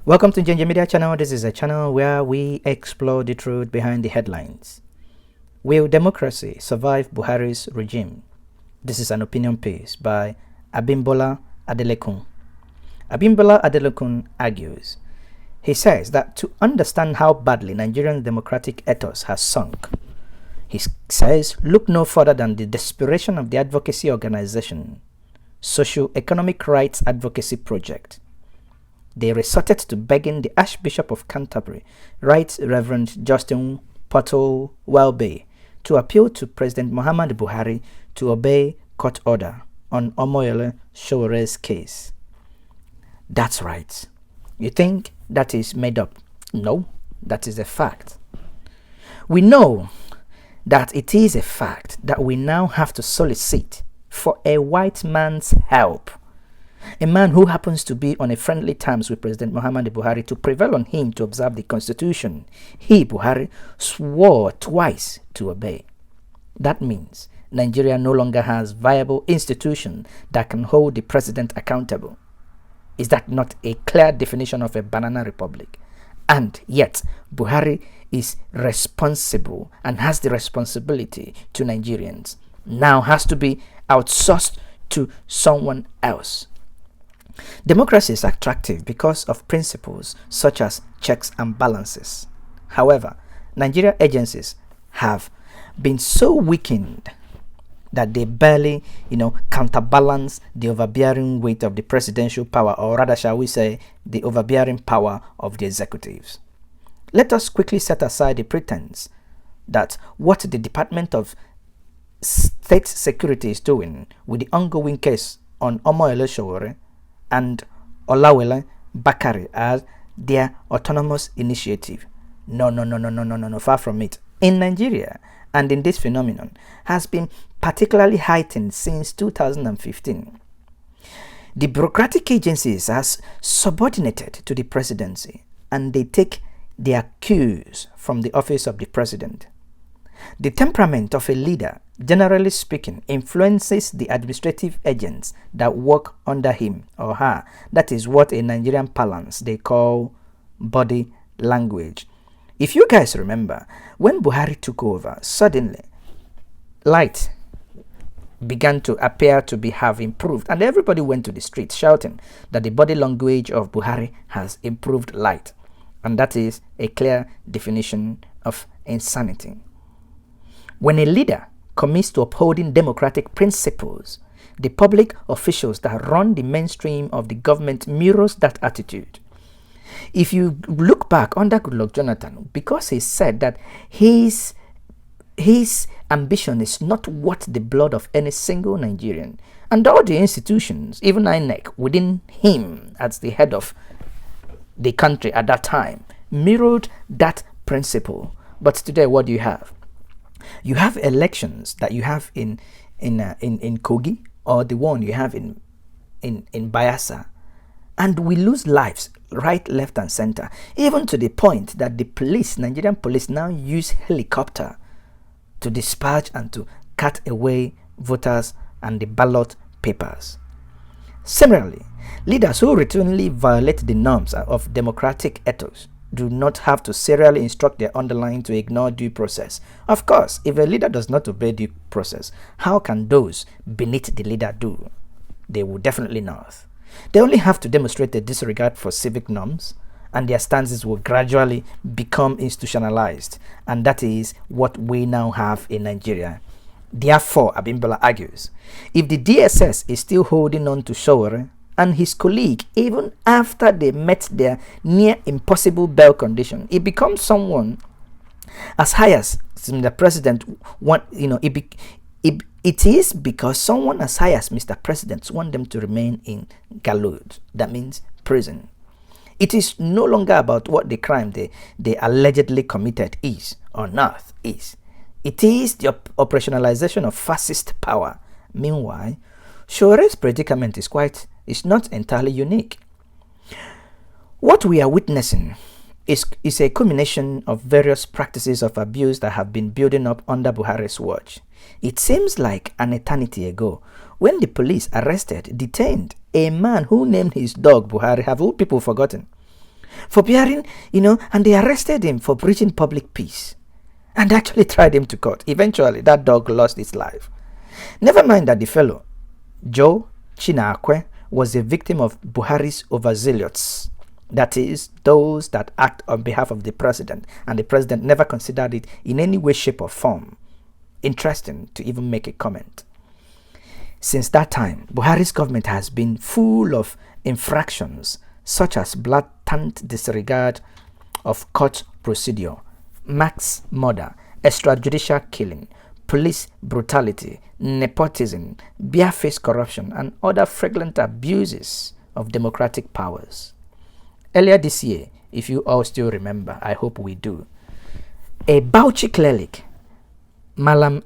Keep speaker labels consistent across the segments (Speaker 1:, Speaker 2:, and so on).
Speaker 1: Welcome to Ginger Media Channel. This is a channel where we explore the truth behind the headlines. Will democracy survive Buhari's regime? This is an opinion piece by Abimbola Adelekun. Abimbola Adelekun argues. He says that to understand how badly Nigerian democratic ethos has sunk, he says, look no further than the desperation of the advocacy organization, Socio-Economic Rights Advocacy Project. They resorted to begging the Archbishop of Canterbury, Right Reverend Justin Portal Welby, to appeal to President Muhammadu Buhari to obey court order on Omoyele Showere's case. That's right. You think that is made up? No, that is a fact. We know that it is a fact that we now have to solicit for a white man's help. A man who happens to be on a friendly terms with President Muhammadu Buhari to prevail on him to observe the constitution he, Buhari, swore twice to obey. That means Nigeria no longer has viable institution that can hold the president accountable. Is that not a clear definition of a banana republic? And yet, Buhari is responsible and has the responsibility to Nigerians. Now has to be outsourced to someone else. Democracy is attractive because of principles such as checks and balances. However, Nigerian agencies have been so weakened that they barely, counterbalance the overbearing weight of the presidential power, or rather, shall we say, the overbearing power of the executives. Let us quickly set aside the pretense that what the Department of State Security is doing with the ongoing case on Omoyele Sowore and Olawale Bakari as their autonomous initiative. No, far from it. In Nigeria, and in this phenomenon, has been particularly heightened since 2015. The bureaucratic agencies are subordinated to the presidency, and they take their cues from the office of the president. The temperament of a leader, generally speaking, influences the administrative agents that work under him or her. That is what in Nigerian parlance they call body language. If you guys remember, when Buhari took over, suddenly light began to appear to have improved, and everybody went to the streets shouting that the body language of Buhari has improved light. And that is a clear definition of insanity. When a leader commits to upholding democratic principles, the public officials that run the mainstream of the government mirrors that attitude. If you look back under Goodluck Jonathan, because he said that his ambition is not worth the blood of any single Nigerian, and all the institutions, even INEC, within him as the head of the country at that time, mirrored that principle. But today, what do you have? You have elections that you have in Kogi, or the one you have in Bayelsa, and we lose lives right, left, and center, even to the point that the police, Nigerian police, now use helicopter to dispatch and to cut away voters and the ballot papers. Similarly, leaders who routinely violate the norms of democratic ethos do not have to serially instruct their underlying to ignore due process. Of course, if a leader does not obey due process, how can those beneath the leader do? They will definitely not. They only have to demonstrate a disregard for civic norms, and their stances will gradually become institutionalized. And that is what we now have in Nigeria. Therefore, Abimbola argues, if the DSS is still holding on to Sowore and his colleague, even after they met their near impossible bail condition, it becomes someone as high as the president it is because someone as high as Mr. President want them to remain in Galud. That means prison. It is no longer about what the crime they allegedly committed is or not is. It is the operationalization of fascist power. Meanwhile, Showere's predicament is not entirely unique. What we are witnessing is a culmination of various practices of abuse that have been building up under Buhari's watch. It seems like an eternity ago when the police detained a man who named his dog Buhari. Have all people forgotten? for bearing, and they arrested him for breaching public peace and actually tried him to court. Eventually, that dog lost its life. Never mind that the fellow, Joe Chinakwe, was a victim of Buhari's overzealots. That is, those that act on behalf of the president, and the president never considered it in any way, shape, or form interesting to even make a comment. Since that time, Buhari's government has been full of infractions such as blatant disregard of court procedure, mass murder, extrajudicial killing, police brutality, nepotism, barefaced corruption, and other flagrant abuses of democratic powers. Earlier this year, if you all still remember, I hope we do, a Bauchi cleric, Malam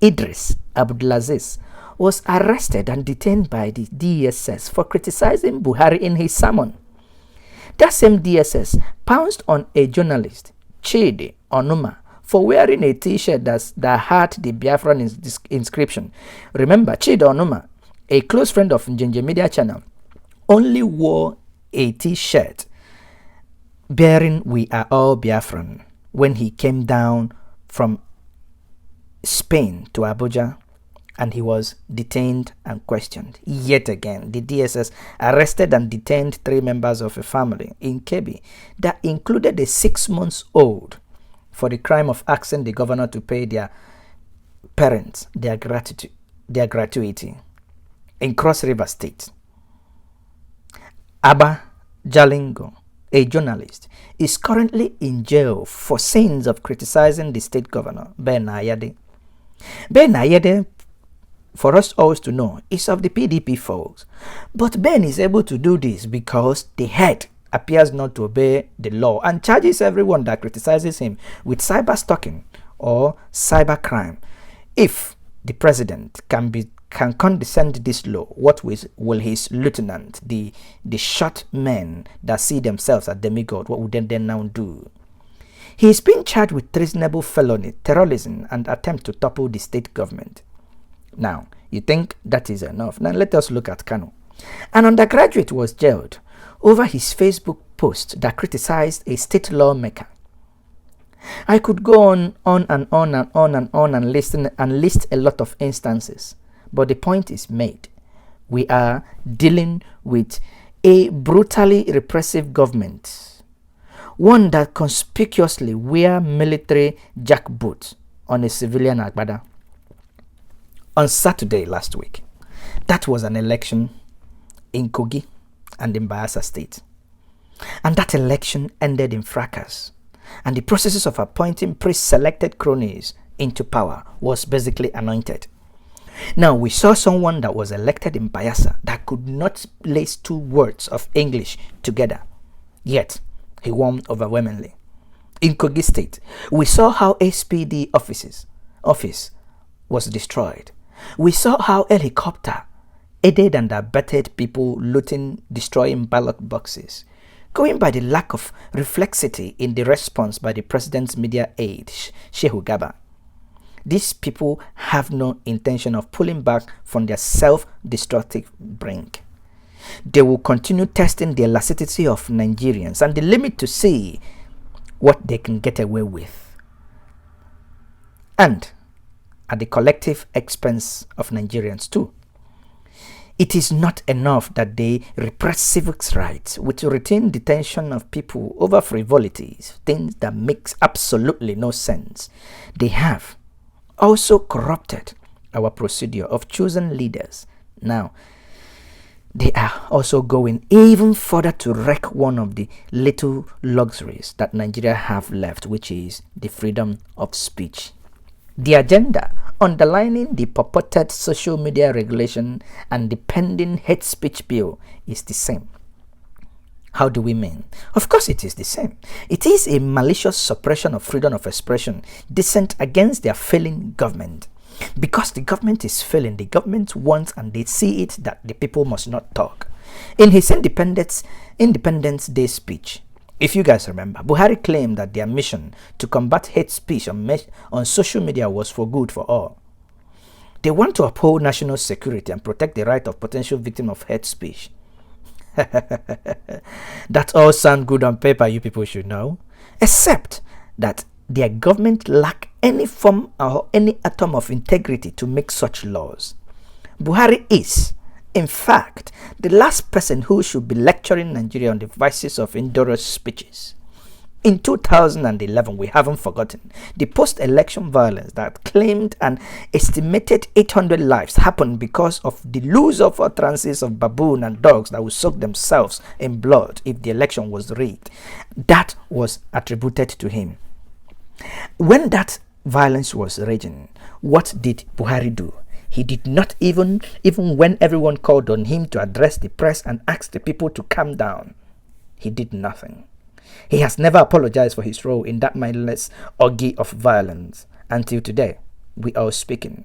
Speaker 1: Idris Abdulaziz, was arrested and detained by the DSS for criticizing Buhari in his sermon. That same DSS pounced on a journalist, Chidi Onuma, for wearing a t-shirt that had the Biafran inscription. Remember, Chidi Onuma, a close friend of Njenje Media Channel, only wore a t-shirt bearing "We are all Biafran" when he came down from Spain to Abuja, and he was detained and questioned. Yet again, the DSS arrested and detained 3 members of a family in Kebbi that included a 6-month-old for the crime of asking the governor to pay their parents their gratuity in Cross River State. Abba Jalingo, a journalist, is currently in jail for sins of criticizing the state governor, Ben Ayade. Ben Ayade, for us all to know, is of the PDP folks. But Ben is able to do this because the head appears not to obey the law and charges everyone that criticizes him with cyber stalking or cyber crime. If the president can condescend this law, what will his lieutenant, the short men that see themselves as demigod, what would they now do? He is being charged with treasonable felony, terrorism, and attempt to topple the state government. Now, you think that is enough? Now let us look at Kano. An undergraduate was jailed over his Facebook post that criticized a state lawmaker. I could go on and on and on and on and list a lot of instances, but the point is made. We are dealing with a brutally repressive government, one that conspicuously wear military jackboots on a civilian agbada. On Saturday last week, that was an election in Kogi and in Bayelsa State. And that election ended in fracas. And the processes of appointing pre-selected cronies into power was basically anointed. Now, we saw someone that was elected in Bayelsa that could not lace 2 words of English together. Yet, he won overwhelmingly. In Kogi State, we saw how SPD office was destroyed. We saw how helicopter aided and abetted people looting, destroying ballot boxes. Going by the lack of reflexity in the response by the president's media aide, Shehu Gaba. These people have no intention of pulling back from their self-destructive brink. They will continue testing the elasticity of Nigerians and the limit to see what they can get away with. And at the collective expense of Nigerians too. It is not enough that they repress civic rights with routine detention of people over frivolities, things that makes absolutely no sense. They have also corrupted our procedure of choosing leaders. Now, they are also going even further to wreck one of the little luxuries that Nigeria have left, which is the freedom of speech. The agenda underlining the purported social media regulation and the pending hate speech bill is the same. How do we mean? Of course it is the same. It is a malicious suppression of freedom of expression, dissent against their failing government. Because the government is failing, the government wants and they see it that the people must not talk. In his Independence Day speech, if you guys remember, Buhari claimed that their mission to combat hate speech on social media was for good for all. They want to uphold national security and protect the right of potential victims of hate speech. That all sound good on paper, you people should know, except that their government lack any form or any atom of integrity to make such laws. Buhari is, in fact, the last person who should be lecturing Nigeria on the vices of indolent speeches. In 2011, we haven't forgotten, the post-election violence that claimed an estimated 800 lives happened because of the loose of utterances of baboon and dogs that would soak themselves in blood if the election was rigged. That was attributed to him. When that violence was raging, what did Buhari do? He did not even when everyone called on him to address the press and ask the people to calm down, he did nothing. He has never apologized for his role in that mindless orgy of violence. Until today, we are speaking.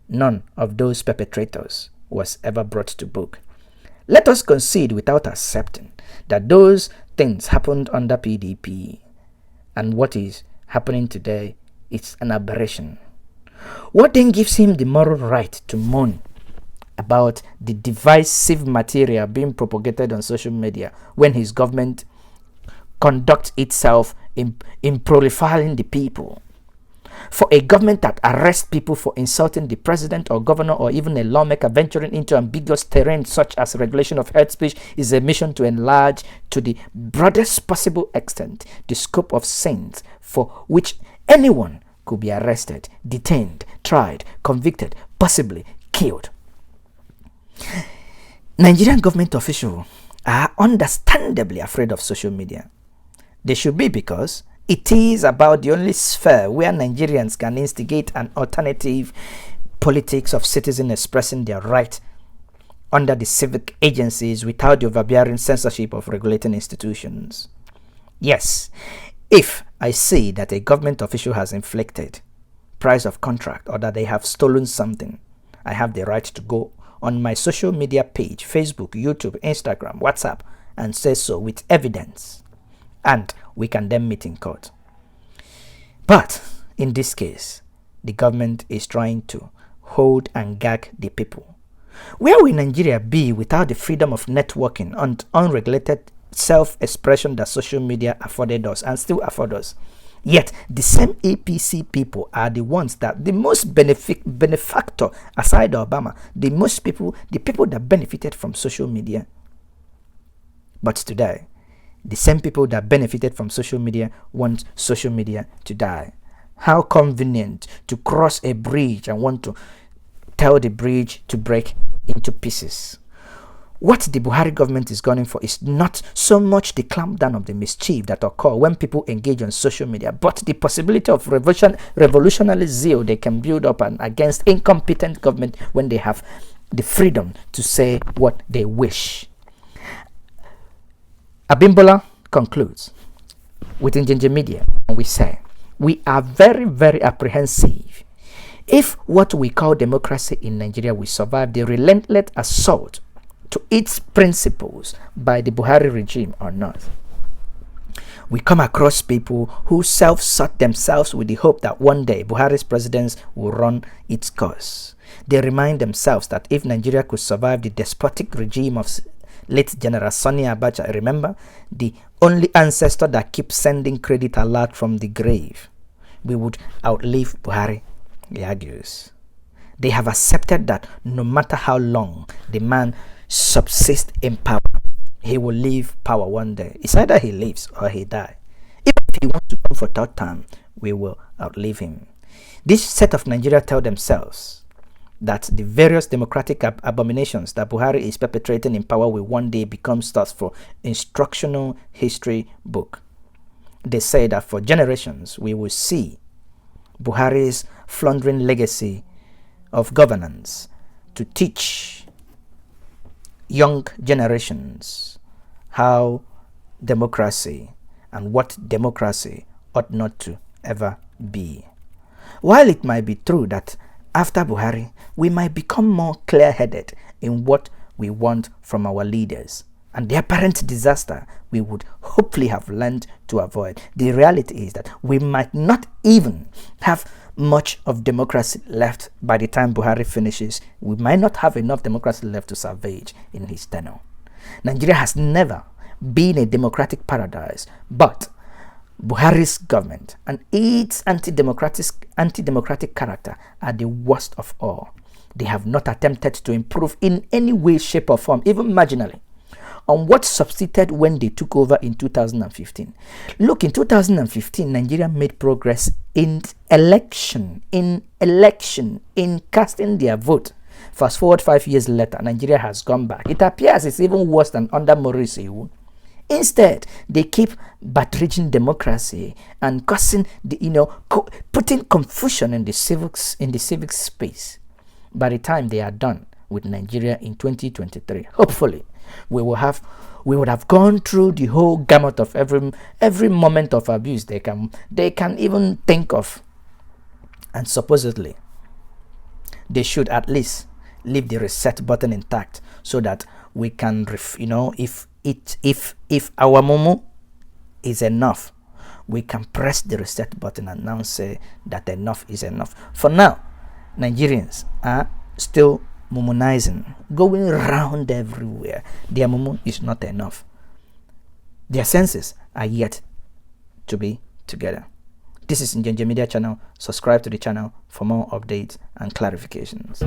Speaker 1: None of those perpetrators was ever brought to book. Let us concede without accepting that those things happened under PDP, and what is happening today is an aberration. What then gives him the moral right to moan about the divisive material being propagated on social media when his government conducts itself in profiling the people? For a government that arrests people for insulting the president or governor or even a lawmaker venturing into ambiguous terrain such as regulation of hate speech is a mission to enlarge to the broadest possible extent the scope of sins for which anyone could be arrested, detained, tried, convicted, possibly killed. Nigerian government officials are understandably afraid of social media. They should be, because it is about the only sphere where Nigerians can instigate an alternative politics of citizens expressing their right under the civic agencies without the overbearing censorship of regulating institutions. Yes, if I see that a government official has inflicted price of contract or that they have stolen something, I have the right to go on my social media page, Facebook, YouTube, Instagram, WhatsApp, and say so with evidence. And we can then meet in court. But in this case, the government is trying to hold and gag the people. Where will Nigeria be without the freedom of networking and unregulated self-expression that social media afforded us and still afford us? Yet the same APC people are the ones that the most benefactor aside Obama, the people that benefited from social media. But today, the same people that benefited from social media want social media to die. How convenient to cross a bridge and want to tell the bridge to break into pieces. What the Buhari government is gunning for is not so much the clampdown of the mischief that occur when people engage on social media, but the possibility of revolutionary zeal they can build up and against incompetent government when they have the freedom to say what they wish. Abimbola concludes with Njenje Media, and we say, we are very, very apprehensive if what we call democracy in Nigeria will survive the relentless assault to its principles by the Buhari regime or not. We come across people who self-sought themselves with the hope that one day Buhari's presidency will run its course. They remind themselves that if Nigeria could survive the despotic regime of late General Sani Abacha, remember, the only ancestor that keeps sending credit alert from the grave, we would outlive Buhari, he argues. They have accepted that no matter how long the man subsists in power, he will leave power one day. It's either he lives or he dies. Even if he wants to come for third time, we will outlive him. This set of Nigeria tell themselves that the various democratic abominations that Buhari is perpetrating in power will one day become stuff for instructional history book. They say that for generations we will see Buhari's floundering legacy of governance to teach young generations how democracy and what democracy ought not to ever be. While it might be true that after Buhari, we might become more clear-headed in what we want from our leaders, and the apparent disaster we would hopefully have learned to avoid. The reality is that we might not even have much of democracy left by the time Buhari finishes. We might not have enough democracy left to salvage in his tenure. Nigeria has never been a democratic paradise, but Buhari's government and its anti-democratic character are the worst of all. They have not attempted to improve in any way, shape or form, even marginally, on what subsisted when they took over in 2015. Look, in 2015, Nigeria made progress in election, in casting their vote. Fast forward 5 years later, Nigeria has gone back. It appears it's even worse than under Morisi. Instead, they keep battering democracy and causing putting confusion in the civic space. By the time they are done with Nigeria in 2023, hopefully, we would have gone through the whole gamut of every moment of abuse they can even think of, and supposedly they should at least leave the reset button intact so that we can if our mumu is enough, we can press the reset button and now say that enough is enough. For now, Nigerians are still mumunizing, going around everywhere. Their mumu is not enough. Their senses are yet to be together. This is Njenje Media Channel. Subscribe to the channel for more updates and clarifications.